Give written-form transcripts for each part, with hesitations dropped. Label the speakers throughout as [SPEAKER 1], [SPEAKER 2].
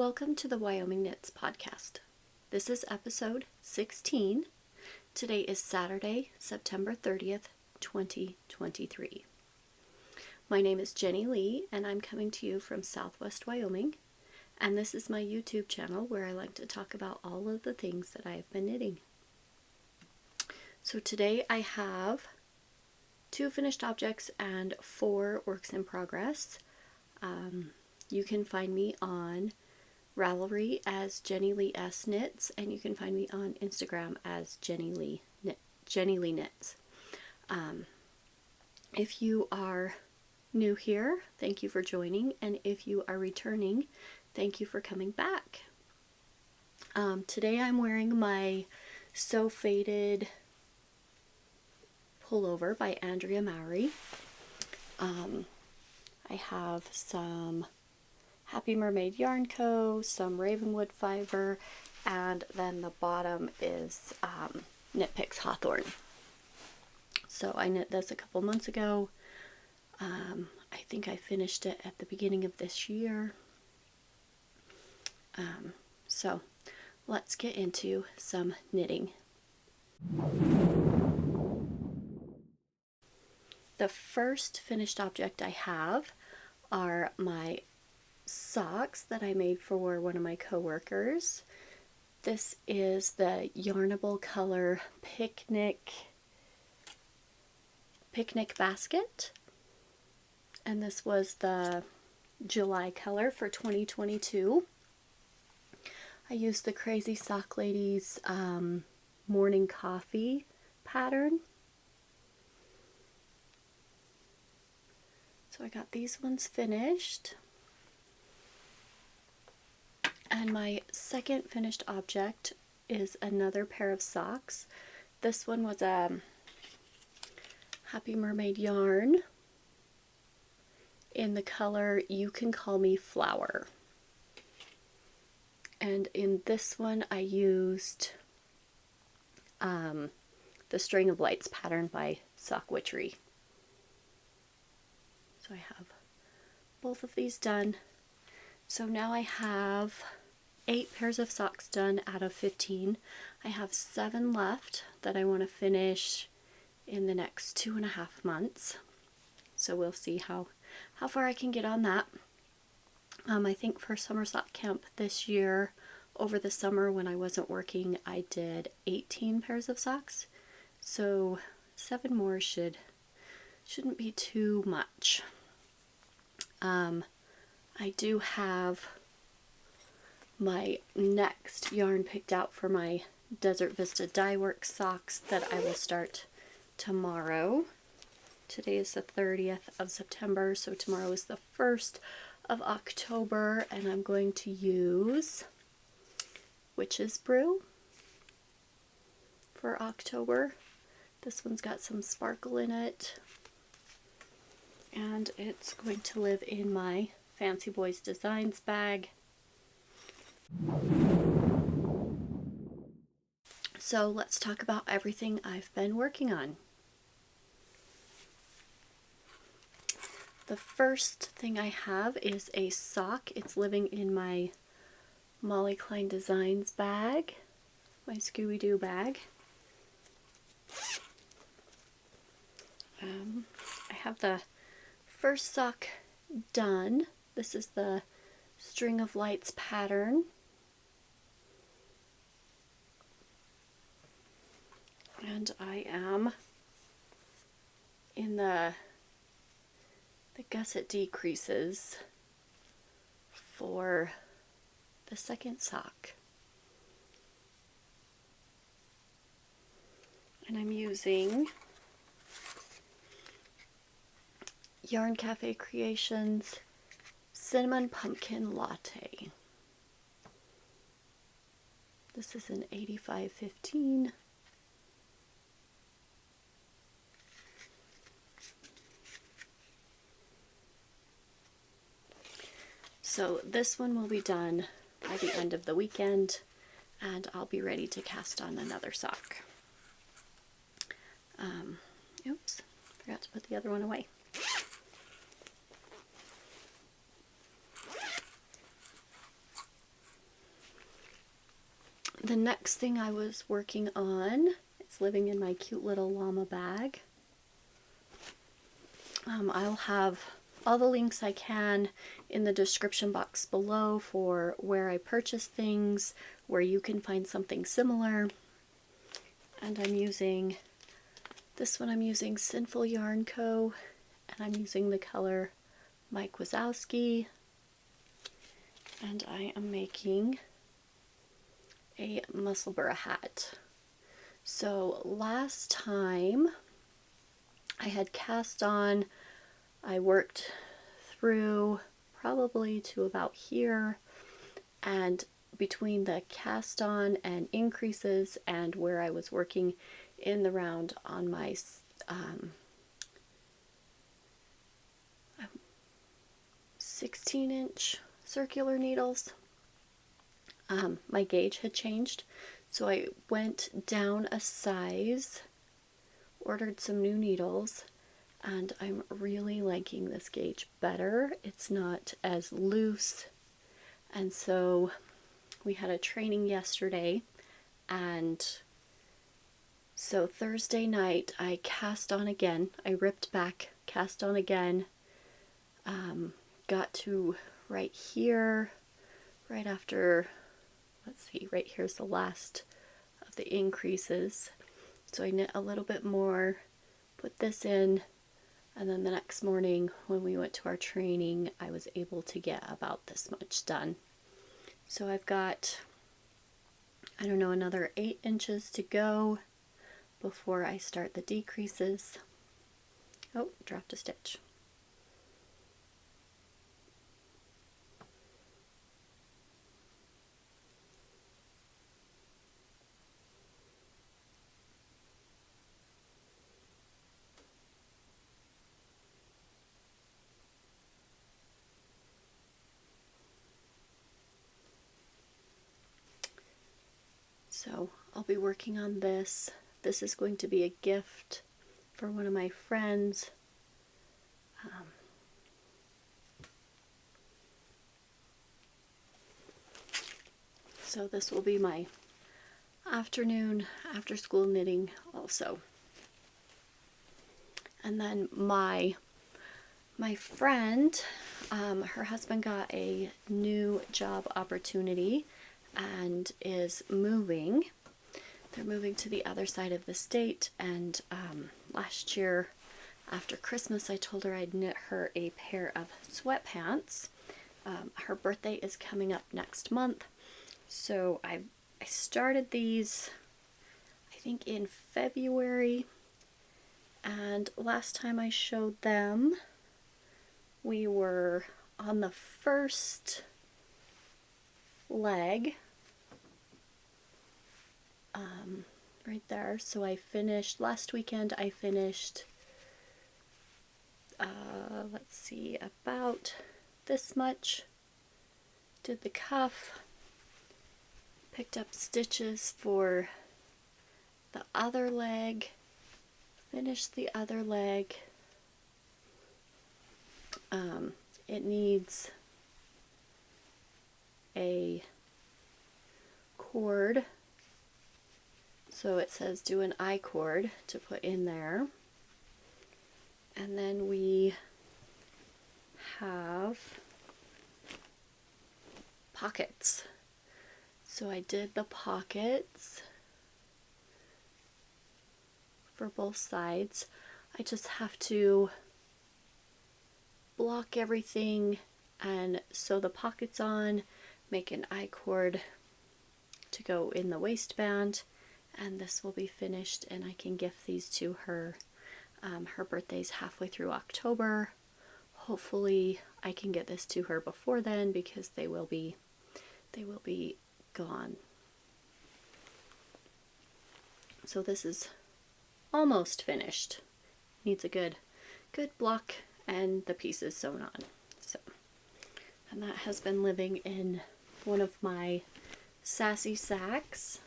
[SPEAKER 1] Welcome to the Wyoming Knits podcast. This is episode 16. Today is Saturday, September 30th, 2023. My name is Jenny Lee, and I'm coming to you from Southwest Wyoming, and this is my YouTube channel where I like to talk about all of the things that I have been knitting. So today I have 2 finished objects and 4 works in progress. You can find me on Ravelry as Jenny Lee S Knits, and you can find me on Instagram as Jenny Lee Knits. If you are new here, thank you for joining, and if you are returning, thank you for coming back. Today I'm wearing my So Faded Pullover by Andrea Mowry. I have some Happy Mermaid Yarn Co., some Ravenwood fiber, and then the bottom is Knit Picks Hawthorn. So I knit this a couple months ago. I think I finished it at the beginning of this year. So let's get into some knitting. The first finished object I have are my socks that I made for one of my coworkers. This is the Yarnable color picnic basket, and this was the July color for 2022. I used the Crazy Sock Ladies morning coffee pattern. So I got these ones finished. And my second finished object is another pair of socks. This one was a Happy Mermaid Yarn in the color You Can Call Me Flower. And in this one I used the String of Lights pattern by Sock Witchery. So I have both of these done. So now I have 8 pairs of socks done out of 15. I have 7 left that I want to finish in the next 2.5 months. So we'll see how far I can get on that. I think for summer sock camp this year, over the summer when I wasn't working, I did 18 pairs of socks. So 7 more shouldn't be too much. I do have my next yarn picked out for my Desert Vista Dye Work socks that I will start tomorrow. Today is the 30th of September, so tomorrow is the 1st of October, and I'm going to use Witch's Brew for October. This one's got some sparkle in it, and it's going to live in my Fancy Boys Designs bag. So let's talk about everything I've been working on. The first thing I have is a sock. It's living in my Molly Klein Designs bag, my Scooby-Doo bag. I have the first sock done. This is the String of Lights pattern. And I am in the gusset decreases for the second sock. And I'm using Yarn Café Creations Cinnamon Pumpkin Latte. This is an 8515. So this one will be done by the end of the weekend, and I'll be ready to cast on another sock. Oops, forgot to put the other one away. next thing I was working on, it's living in my cute little llama bag. I'll have all the links I can in the description box below for where I purchase things, where you can find something similar. And I'm using, this one I'm using Sinful Yarn Co. And I'm using the color Mike Wazowski. And I am making a Musselburgh hat. So last time I had cast on, I worked through probably to about here, and between the cast on and increases and where I was working in the round on my 16-inch circular needles, my gauge had changed, so I went down a size, ordered some new needles, and I'm really liking this gauge better. It's not as loose, and so we had a training yesterday, and so Thursday night I cast on again. I ripped back, cast on again, got to right here, right after, let's see, right here's the last of the increases. So I knit a little bit more, put this in, and then the next morning when we went to our training, I was able to get about this much done. So I've got, I don't know, another 8 inches to go before I start the decreases. Oh, dropped a stitch. So I'll be working on this. This is going to be a gift for one of my friends. So this will be my afternoon after school knitting also. And then my friend, her husband got a new job opportunity and is moving. They're moving to the other side of the state, and last year after Christmas I told her I'd knit her a pair of sweatpants. Her birthday is coming up next month, so I started these I think in February, and last time I showed them we were on the first leg, right there. So I finished last weekend. I finished let's see, about this much, did the cuff, picked up stitches for the other leg, finished the other leg. It needs a cord, so it says do an I cord to put in there. And then we have pockets. So I did the pockets for both sides. I just have to block everything and sew the pockets on, make an I cord to go in the waistband, and this will be finished and I can gift these to her. Her birthday's halfway through October. Hopefully I can get this to her before then because they will be gone. So this is almost finished. Needs a good block and the pieces sewn on. So, and that has been living in one of my Sassy sacks.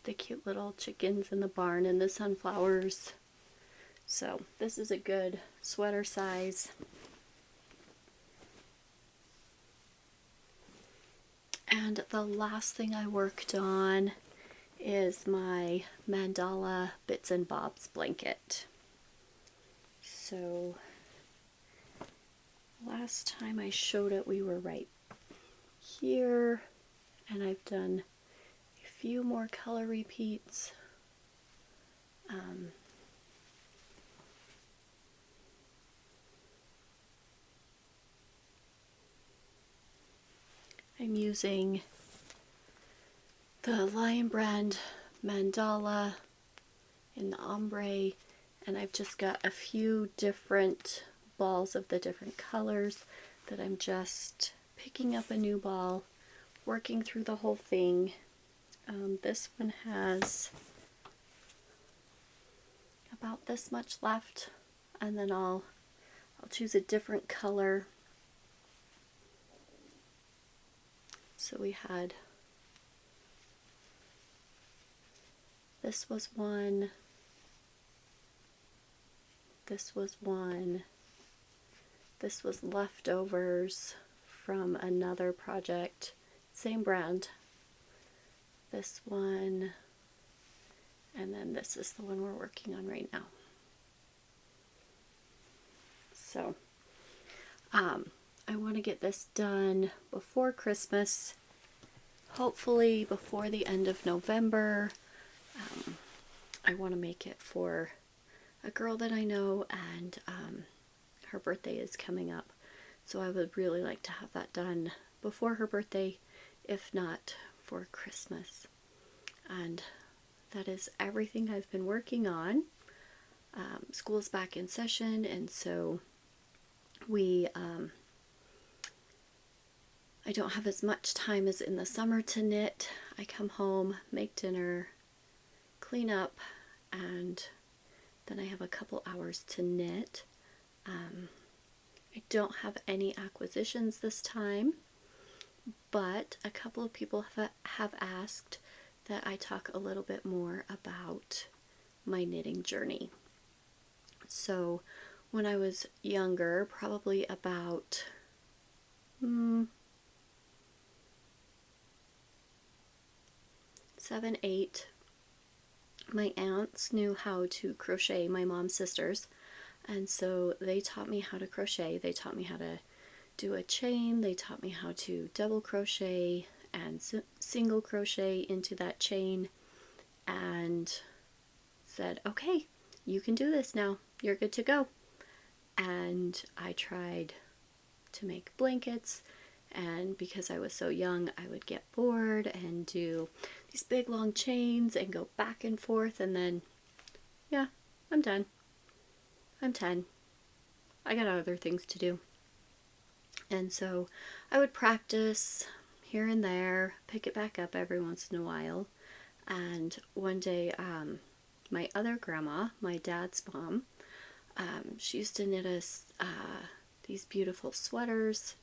[SPEAKER 1] The cute little chickens in the barn and the sunflowers. So this is a good sweater size. And the last thing I worked on is my Mandala Bits and Bobs blanket. So last time I showed it, we were right here, and I've done a few more color repeats. I'm using the Lion Brand Mandala in the Ombre, and I've just got a few different balls of the different colors that I'm just picking up a new ball, working through the whole thing. This one has about this much left, and then I'll choose a different color. So we had, this was one, this was one, this was leftovers from another project, same brand, this one, and then this is the one we're working on right now. So I want to get this done before Christmas, hopefully before the end of November. I want to make it for a girl that I know, and her birthday is coming up, so I would really like to have that done before her birthday, if not for Christmas. And that is everything I've been working on. School's back in session, and so I don't have as much time as in the summer to knit. I come home, make dinner, clean up, and then I have a couple hours to knit. I don't have any acquisitions this time, but a couple of people have asked that I talk a little bit more about my knitting journey. So when I was younger, probably about 7, 8, my aunts knew how to crochet, my mom's sisters, and so they taught me how to crochet. They taught me how to do a chain, they taught me how to double crochet and single crochet into that chain, and said, okay, you can do this now, you're good to go. And I tried to make blankets, and because I was so young, I would get bored and do these big long chains and go back and forth, and then, yeah, I'm done. I'm 10. I got other things to do. And so I would practice here and there, pick it back up every once in a while. And one day, my other grandma, my dad's mom, she used to knit us these beautiful sweaters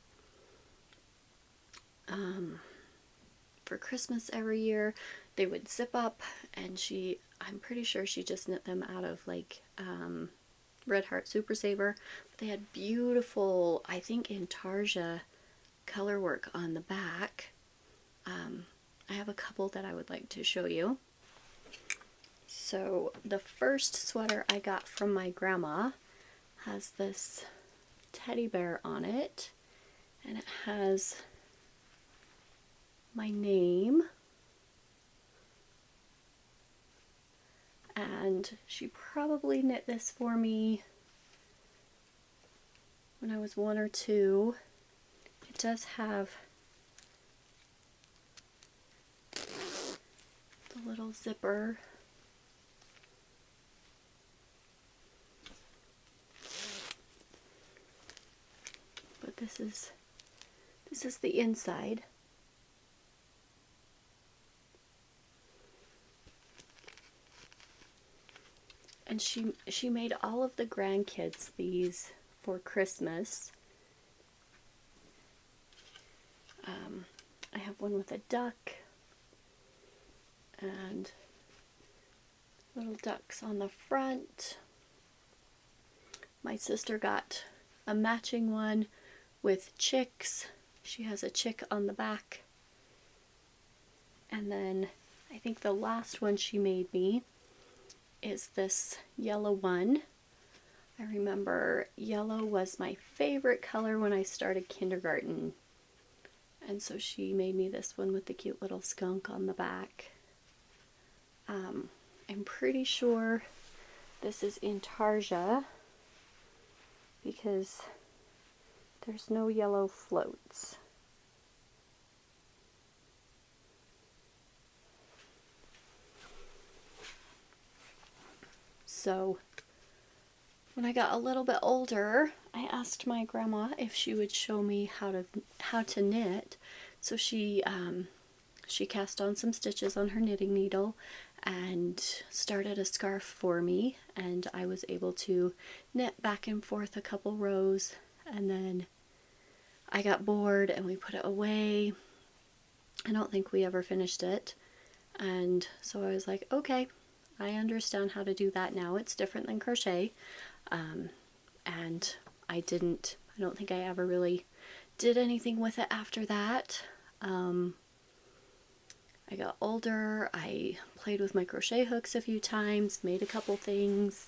[SPEAKER 1] for Christmas every year. They would zip up, and I'm pretty sure she just knit them out of like Red Heart Super Saver. But they had beautiful, I think intarsia color work on the back. I have a couple that I would like to show you. So the first sweater I got from my grandma has this teddy bear on it, and it has my name, and she probably knit this for me when I was 1 or 2. It does have the little zipper. But this is the inside. And she made all of the grandkids these for Christmas. I have one with a duck and little ducks on the front. My sister got a matching one with chicks. She has a chick on the back. And then I think the last one she made me is this yellow one. I remember yellow was my favorite color when I started kindergarten. And so she made me this one with the cute little skunk on the back. I'm pretty sure this is intarsia because there's no yellow floats. So when I got a little bit older, I asked my grandma if she would show me how to knit. So she cast on some stitches on her knitting needle and started a scarf for me, and I was able to knit back and forth a couple rows, and then I got bored and we put it away. I don't think we ever finished it, and so I was like, okay, I understand how to do that now. It's different than crochet. And I don't think I ever really did anything with it after that. I got older, I played with my crochet hooks a few times, made a couple things,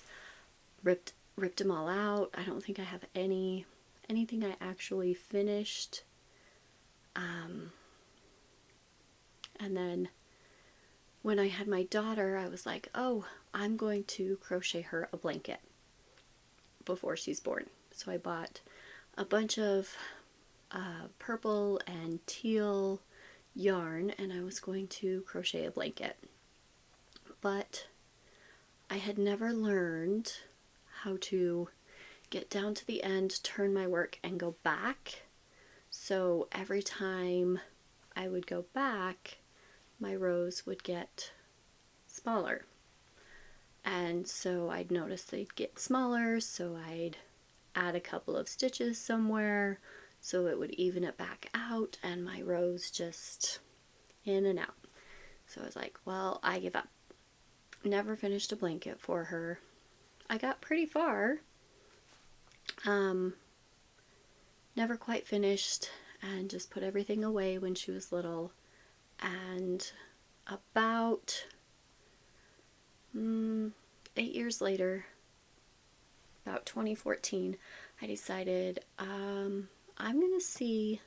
[SPEAKER 1] ripped them all out. I don't think I have anything I actually finished. And then when I had my daughter, I was like, oh, I'm going to crochet her a blanket before she's born. So I bought a bunch of purple and teal yarn, and I was going to crochet a blanket. But I had never learned how to get down to the end, turn my work, and go back. So every time I would go back, my rows would get smaller. And so I'd notice they'd get smaller, so I'd add a couple of stitches somewhere so it would even it back out, and my rows just in and out. So I was like, well, I give up. Never finished a blanket for her. I got pretty far. Never quite finished, and just put everything away when she was little. And about 8 years later, about 2014, I decided I'm going to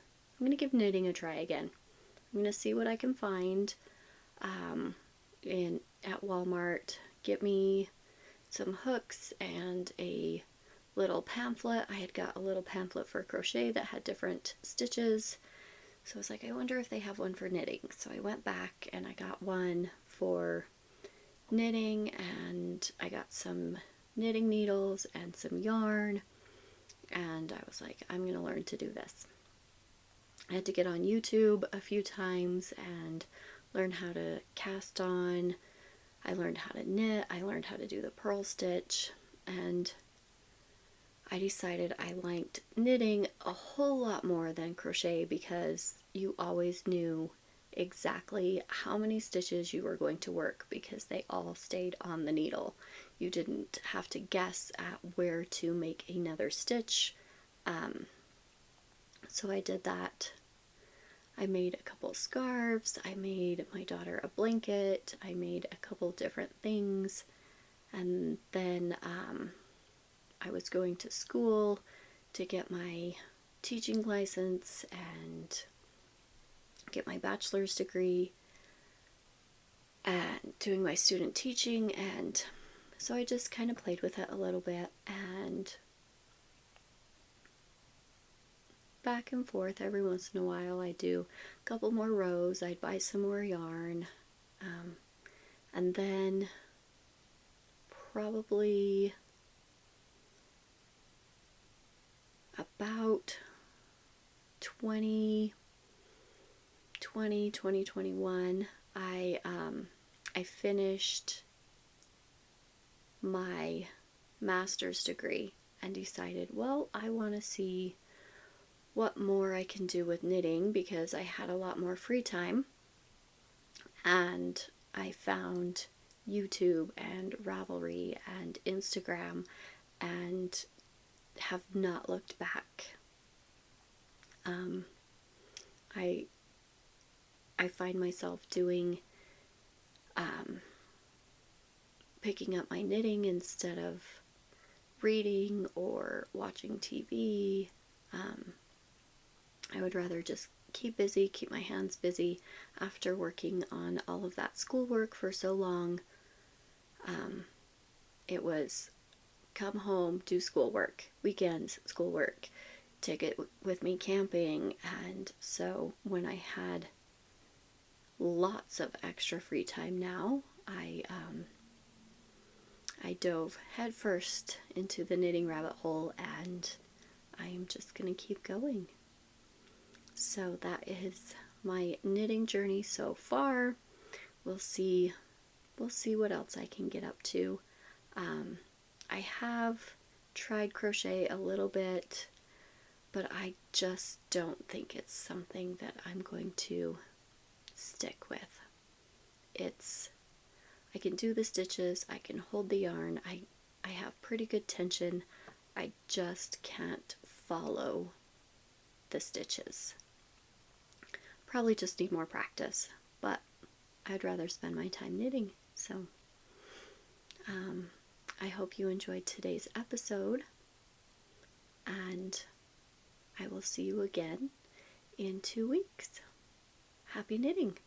[SPEAKER 1] give knitting a try again. I'm going to see what I can find at Walmart. Get me some hooks and a little pamphlet. I had got a little pamphlet for crochet that had different stitches. So I was like, I wonder if they have one for knitting. So I went back and I got one for knitting, and I got some knitting needles and some yarn, and I was like, I'm going to learn to do this. I had to get on YouTube a few times and learn how to cast on. I learned how to knit. I learned how to do the purl stitch, and I decided I liked knitting a whole lot more than crochet because you always knew exactly how many stitches you were going to work because they all stayed on the needle. You didn't have to guess at where to make another stitch. So I did that. I made a couple scarves. I made my daughter a blanket. I made a couple different things. And then I was going to school to get my teaching license and get my bachelor's degree and doing my student teaching, and so I just kind of played with it a little bit, and back and forth every once in a while I'd do a couple more rows, I'd buy some more yarn, and then probably about 2021, I finished my master's degree and decided, well, I want to see what more I can do with knitting because I had a lot more free time, and I found YouTube and Ravelry and Instagram and have not looked back. I I find myself doing, picking up my knitting instead of reading or watching TV. I would rather just keep busy, keep my hands busy after working on all of that schoolwork for so long. It was come home, do schoolwork, weekends, schoolwork, take it with me camping. And so when I had lots of extra free time now, I dove headfirst into the knitting rabbit hole, and I am just going to keep going. So that is my knitting journey so far. We'll see what else I can get up to. I have tried crochet a little bit, but I just don't think it's something that I'm going to stick with. I can do the stitches, I can hold the yarn, I have pretty good tension. I just can't follow the stitches. Probably just need more practice, but I'd rather spend my time knitting. So I hope you enjoyed today's episode, and I will see you again in 2 weeks. Happy knitting!